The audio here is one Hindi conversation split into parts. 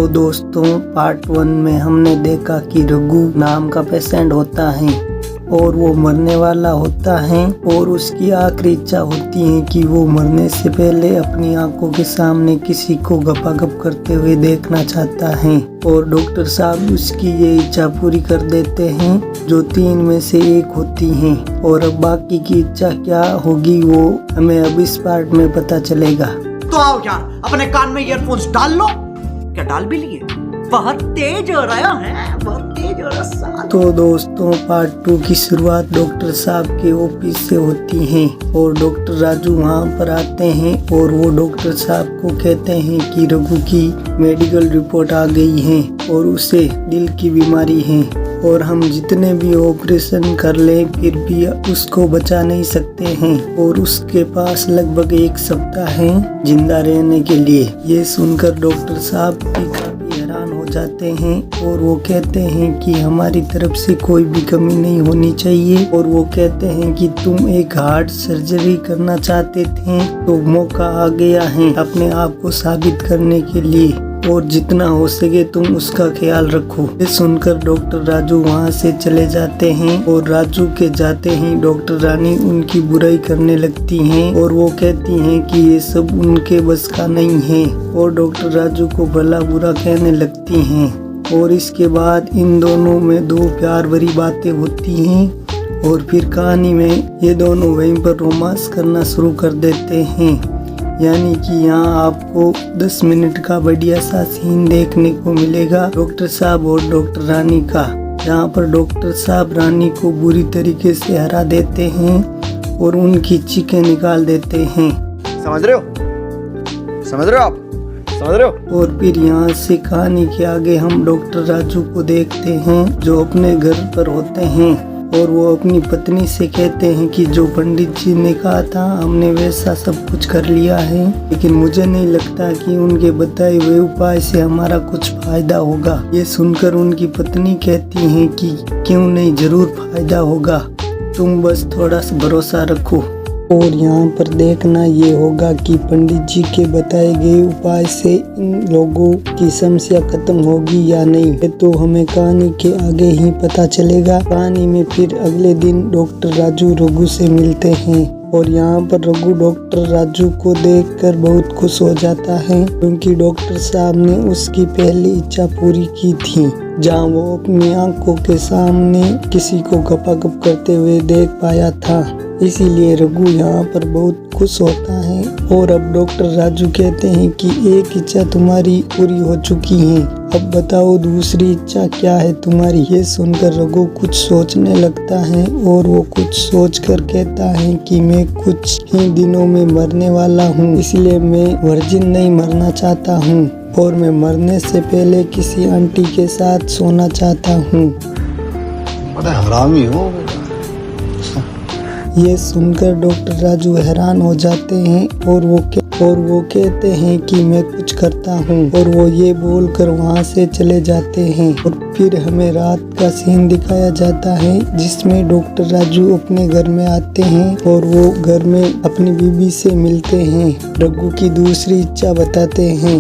तो दोस्तों पार्ट 1 में हमने देखा कि रघु नाम का पेशेंट होता है और वो मरने वाला होता है और उसकी आखिरी इच्छा होती है कि वो मरने से पहले अपनी आंखों के सामने किसी को गपागप करते हुए देखना चाहता है और डॉक्टर साहब उसकी ये इच्छा पूरी कर देते हैं जो 3 में से एक होती है। और अब बाकी की इच्छा क्या होगी वो हमें अब इस पार्ट में पता चलेगा। तो आओ यार अपने कान में ईयरफोन्स डाल लो। क्या डाल भी लिए? बहुत तेज हो रहा है, बहुत तेज हो रहा। तो दोस्तों पार्ट 2 की शुरुआत डॉक्टर साहब के ऑफिस से होती है और डॉक्टर राजू वहां पर आते हैं और वो डॉक्टर साहब को कहते हैं कि रघु की मेडिकल रिपोर्ट आ गई है और उसे दिल की बीमारी है और हम जितने भी ऑपरेशन कर लें फिर भी उसको बचा नहीं सकते हैं और उसके पास लगभग 1 सप्ताह है जिंदा रहने के लिए। ये सुनकर डॉक्टर साहब भी काफी हैरान हो जाते हैं और वो कहते हैं कि हमारी तरफ से कोई भी कमी नहीं होनी चाहिए और वो कहते हैं कि तुम एक हार्ट सर्जरी करना चाहते थे तो मौका आ गया है अपने आप को साबित करने के लिए और जितना हो सके तुम उसका ख्याल रखो। ये सुनकर डॉक्टर राजू वहाँ से चले जाते हैं और राजू के जाते ही डॉक्टर रानी उनकी बुराई करने लगती हैं और वो कहती हैं कि ये सब उनके बस का नहीं है और डॉक्टर राजू को भला बुरा कहने लगती हैं। और इसके बाद इन दोनों में 2 प्यार भरी बातें होती हैं और फिर कहानी में ये दोनों वहीं पर रोमांस करना शुरू कर देते हैं। यानी कि यहाँ आपको 10 मिनट का बढ़िया सा सीन देखने को मिलेगा डॉक्टर साहब और डॉक्टर रानी का, जहाँ पर डॉक्टर साहब रानी को बुरी तरीके से हरा देते हैं और उनकी चीखें निकाल देते हैं। समझ रहे हो? समझ रहे हो आप? समझ रहे हो? और फिर यहाँ से कहानी के आगे हम डॉक्टर राजू को देखते हैं जो अपने घर पर होते हैं और वो अपनी पत्नी से कहते हैं कि जो पंडित जी ने कहा था हमने वैसा सब कुछ कर लिया है, लेकिन मुझे नहीं लगता कि उनके बताए हुए उपाय से हमारा कुछ फायदा होगा। ये सुनकर उनकी पत्नी कहती हैं कि क्यों नहीं, जरूर फायदा होगा, तुम बस थोड़ा सा भरोसा रखो। और यहाँ पर देखना ये होगा कि पंडित जी के बताए गए उपाय से इन लोगों की समस्या खत्म होगी या नहीं, ये तो हमें कहानी के आगे ही पता चलेगा। कहानी में फिर अगले दिन डॉक्टर राजू रघु से मिलते हैं और यहाँ पर रघु डॉक्टर राजू को देखकर बहुत खुश हो जाता है क्योंकि डॉक्टर साहब ने उसकी पहली इच्छा पूरी की थी, जहाँ वो अपनी आंखों के सामने किसी को गपागप करते हुए देख पाया था। इसीलिए रघु यहाँ पर बहुत खुश होता है और अब डॉक्टर राजू कहते हैं कि एक इच्छा तुम्हारी पूरी हो चुकी है, अब बताओ दूसरी इच्छा क्या है तुम्हारी। ये सुनकर रघु कुछ सोचने लगता है और वो कुछ सोचकर कहता है कि मैं कुछ ही दिनों में मरने वाला हूँ, इसलिए मैं वर्जिन नहीं मरना चाहता हूँ और मैं मरने से पहले किसी आंटी के साथ सोना चाहता हूँ। बड़ा हरामी हो। ये सुनकर डॉक्टर राजू हैरान हो जाते हैं और वो कहते हैं कि मैं कुछ करता हूँ और वो ये बोलकर वहाँ से चले जाते हैं। और फिर हमें रात का सीन दिखाया जाता है जिसमें डॉक्टर राजू अपने घर में आते हैं और वो घर में अपनी बीबी से मिलते हैं, रघु की दूसरी इच्छा बताते हैं।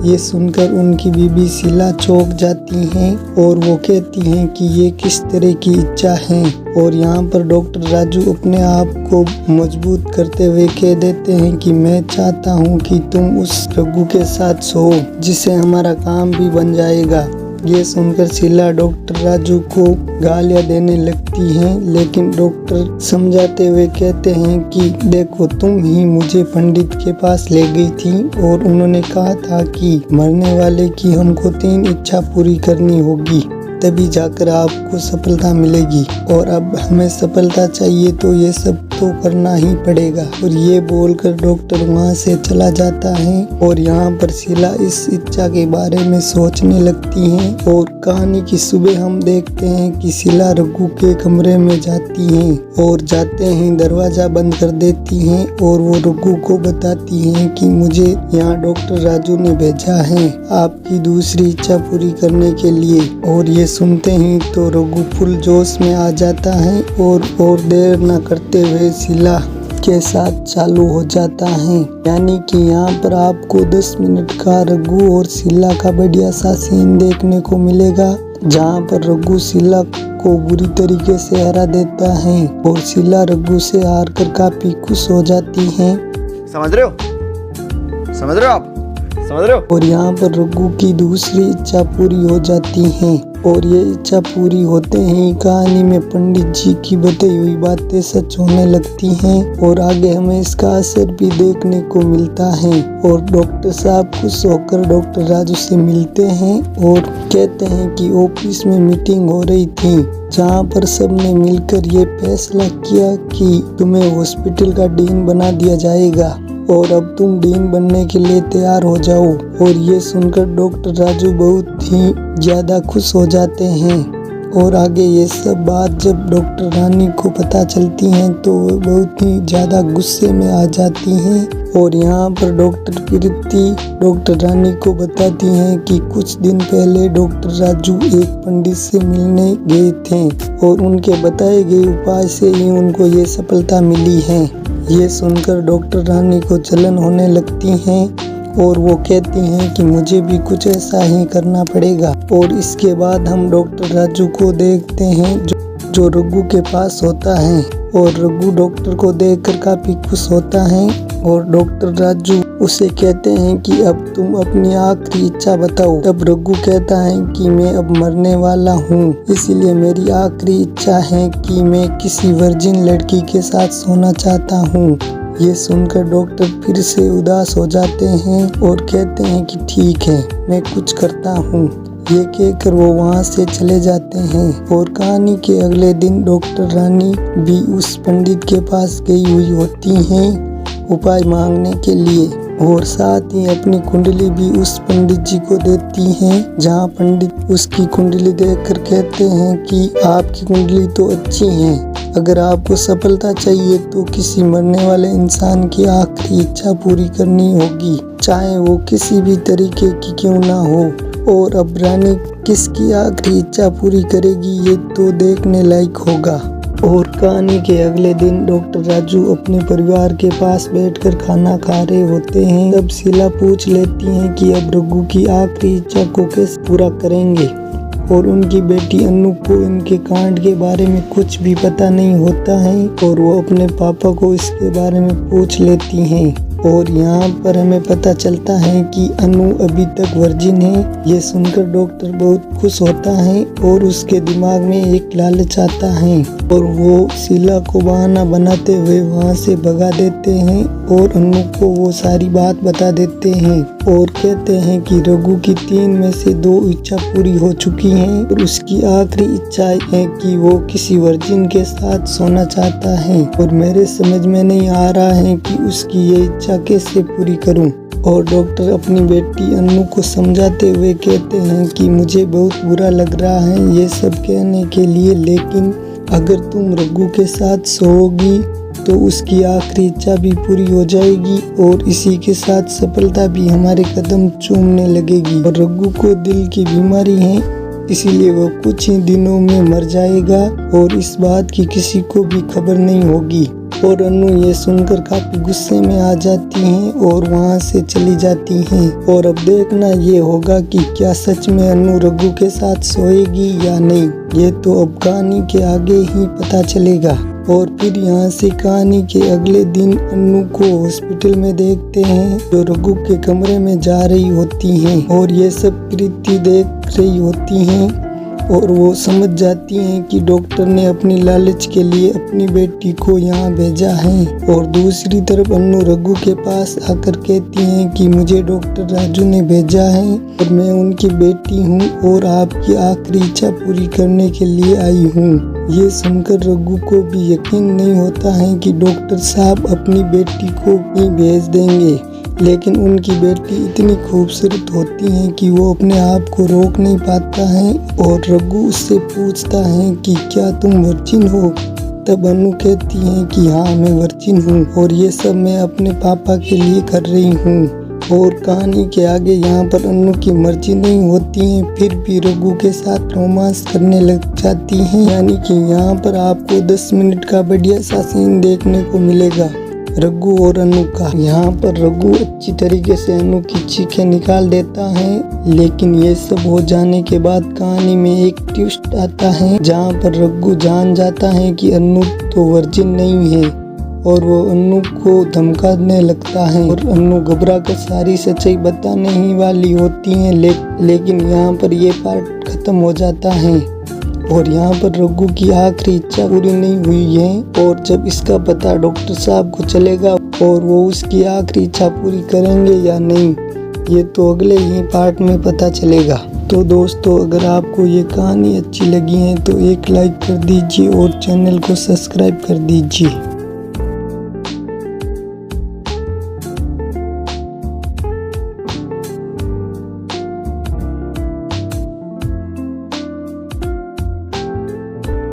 ये सुनकर उनकी बीबी शीला चौंक जाती हैं और वो कहती हैं कि ये किस तरह की इच्छा है। और यहाँ पर डॉक्टर राजू अपने आप को मजबूत करते हुए कह देते हैं कि मैं चाहता हूँ कि तुम उस रघु के साथ सो, जिससे हमारा काम भी बन जाएगा। ये सुनकर शीला डॉक्टर राजू को गालियां देने लगती हैं, लेकिन डॉक्टर समझाते हुए कहते हैं कि देखो तुम ही मुझे पंडित के पास ले गई थी और उन्होंने कहा था कि मरने वाले की हमको 3 इच्छा पूरी करनी होगी, तभी जाकर आपको सफलता मिलेगी और अब हमें सफलता चाहिए तो ये सब तो करना ही पड़ेगा। और ये बोलकर डॉक्टर वहाँ से चला जाता है और यहाँ पर शीला इस इच्छा के बारे में सोचने लगती हैं। और कहानी की सुबह हम देखते हैं कि शीला रघु के कमरे में जाती हैं और जाते ही दरवाजा बंद कर देती हैं और वो रघु को बताती हैं कि मुझे यहाँ डॉक्टर राजू ने भेजा है आपकी दूसरी इच्छा पूरी करने के लिए। और ये सुनते ही तो रघु फुल जोश में आ जाता है और देर न करते हुए शीला के साथ चालू हो जाता है। यानी कि यहाँ पर आपको 10 मिनट का रघु और शीला का बढ़िया सा सीन देखने को मिलेगा, जहाँ पर रघु शीला को बुरी तरीके से हरा देता है और शीला रघु से हार कर काफी खुश हो जाती है। समझ रहे हो? समझ रहे हो आप? समझ रहे हो? और यहाँ पर रघु की दूसरी इच्छा पूरी हो जाती है और ये इच्छा पूरी होते ही कहानी में पंडित जी की बताई हुई बातें सच होने लगती हैं और आगे हमें इसका असर भी देखने को मिलता है। और डॉक्टर साहब खुश होकर डॉक्टर राजू से मिलते हैं और कहते हैं कि ऑफिस में मीटिंग हो रही थी, जहाँ पर सबने मिलकर ये फैसला किया कि तुम्हें हॉस्पिटल का डीन बना दिया जाएगा और अब तुम डीन बनने के लिए तैयार हो जाओ। और ये सुनकर डॉक्टर राजू बहुत ही ज़्यादा खुश हो जाते हैं। और आगे ये सब बात जब डॉक्टर रानी को पता चलती हैं तो वो बहुत ही ज़्यादा गुस्से में आ जाती हैं। और यहाँ पर डॉक्टर प्रीति डॉक्टर रानी को बताती हैं कि कुछ दिन पहले डॉक्टर राजू एक पंडित से मिलने गए थे और उनके बताए गए उपाय से ही उनको ये सफलता मिली है। ये सुनकर डॉक्टर रानी को जलन होने लगती है और वो कहती हैं कि मुझे भी कुछ ऐसा ही करना पड़ेगा। और इसके बाद हम डॉक्टर राजू को देखते हैं जो रघु के पास होता है और रघु डॉक्टर को देखकर काफी खुश होता है और डॉक्टर राजू उसे कहते हैं कि अब तुम अपनी आखिरी इच्छा बताओ। तब रघु कहता है कि मैं अब मरने वाला हूँ, इसीलिए मेरी आखिरी इच्छा है कि मैं किसी वर्जिन लड़की के साथ सोना चाहता हूँ। ये सुनकर डॉक्टर फिर से उदास हो जाते हैं और कहते हैं कि ठीक है, मैं कुछ करता हूँ। ये कहकर वो वहाँ से चले जाते हैं। और कहानी के अगले दिन डॉक्टर रानी भी उस पंडित के पास गई हुई होती हैं उपाय मांगने के लिए और साथ ही अपनी कुंडली भी उस पंडित जी को देती हैं, जहाँ पंडित उसकी कुंडली देखकर कहते हैं कि आपकी कुंडली तो अच्छी है, अगर आपको सफलता चाहिए तो किसी मरने वाले इंसान की आखिरी इच्छा पूरी करनी होगी, चाहे वो किसी भी तरीके की क्यों ना हो। और अब रानी किसकी आखिरी इच्छा पूरी करेगी ये तो देखने लायक होगा। और कहानी के अगले दिन डॉक्टर राजू अपने परिवार के पास बैठकर खाना खा रहे होते हैं। तब शीला पूछ लेती हैं कि अब रघु की आखिरी इच्छा को कैसे पूरा करेंगे। और उनकी बेटी अनु को इनके कांड के बारे में कुछ भी पता नहीं होता है और वो अपने पापा को इसके बारे में पूछ लेती हैं। और यहाँ पर हमें पता चलता है कि अनु अभी तक वर्जिन है। ये सुनकर डॉक्टर बहुत खुश होता है और उसके दिमाग में एक लालच आता है और वो शीला को बहाना बनाते हुए वहाँ से भगा देते हैं और अनु को वो सारी बात बता देते हैं और कहते हैं कि रघु की 3 में से 2 इच्छा पूरी हो चुकी हैं और उसकी आखिरी इच्छा है कि वो किसी वर्जिन के साथ सोना चाहता है और मेरे समझ में नहीं आ रहा है कि उसकी ये इच्छा कैसे पूरी करूं। और डॉक्टर अपनी बेटी अनु को समझाते हुए कहते हैं कि मुझे बहुत बुरा लग रहा है ये सब कहने के लिए, लेकिन अगर तुम रघु के साथ सोओगी तो उसकी आखिरी इच्छा भी पूरी हो जाएगी और इसी के साथ सफलता भी हमारे कदम चूमने लगेगी। और रघु को दिल की बीमारी है, इसीलिए वो कुछ ही दिनों में मर जाएगा और इस बात की किसी को भी खबर नहीं होगी। और अनु ये सुनकर काफी गुस्से में आ जाती हैं और वहाँ से चली जाती हैं। और अब देखना ये होगा कि क्या सच में अनु रघु के साथ सोएगी या नहीं, ये तो अब कहानी के आगे ही पता चलेगा। और फिर यहाँ से कहानी के अगले दिन अनु को हॉस्पिटल में देखते हैं, जो रघु के कमरे में जा रही होती हैं और ये सब प्रीति देख रही होती हैं और वो समझ जाती हैं कि डॉक्टर ने अपनी लालच के लिए अपनी बेटी को यहाँ भेजा है। और दूसरी तरफ अनु रघु के पास आकर कहती हैं कि मुझे डॉक्टर राजू ने भेजा है और मैं उनकी बेटी हूँ और आपकी आखिरी इच्छा पूरी करने के लिए आई हूँ। ये सुनकर रघु को भी यकीन नहीं होता है कि डॉक्टर साहब अपनी बेटी को ही भेज देंगे, लेकिन उनकी बेटी इतनी खूबसूरत होती है कि वो अपने आप को रोक नहीं पाता है। और रघु उससे पूछता है कि क्या तुम वर्जिन हो। तब अनु कहती है कि हाँ मैं वर्जिन हूँ और ये सब मैं अपने पापा के लिए कर रही हूँ। और कहानी के आगे यहाँ पर अनु की मर्जी नहीं होती है, फिर भी रघु के साथ रोमांस करने लग जाती हैं। यानी कि यहाँ पर आपको 10 मिनट का बढ़िया सा सीन देखने को मिलेगा। रघु और अनु का। यहाँ पर रघु अच्छी तरीके से अनु की चीखें निकाल देता है, लेकिन ये सब हो जाने के बाद कहानी में एक ट्विस्ट आता है जहाँ पर रघु जान जाता है कि अनु तो वर्जिन नहीं है और वो अनु को धमकाने लगता है और अनु घबरा कर सारी सच्चाई बताने ही वाली होती है, लेकिन यहाँ पर ये पार्ट खत्म हो जाता है और यहाँ पर रघु की आखिरी इच्छा पूरी नहीं हुई है और जब इसका पता डॉक्टर साहब को चलेगा और वो उसकी आखिरी इच्छा पूरी करेंगे या नहीं, ये तो अगले ही पार्ट में पता चलेगा। तो दोस्तों, अगर आपको ये कहानी अच्छी लगी है तो एक लाइक कर दीजिए और चैनल को सब्सक्राइब कर दीजिए।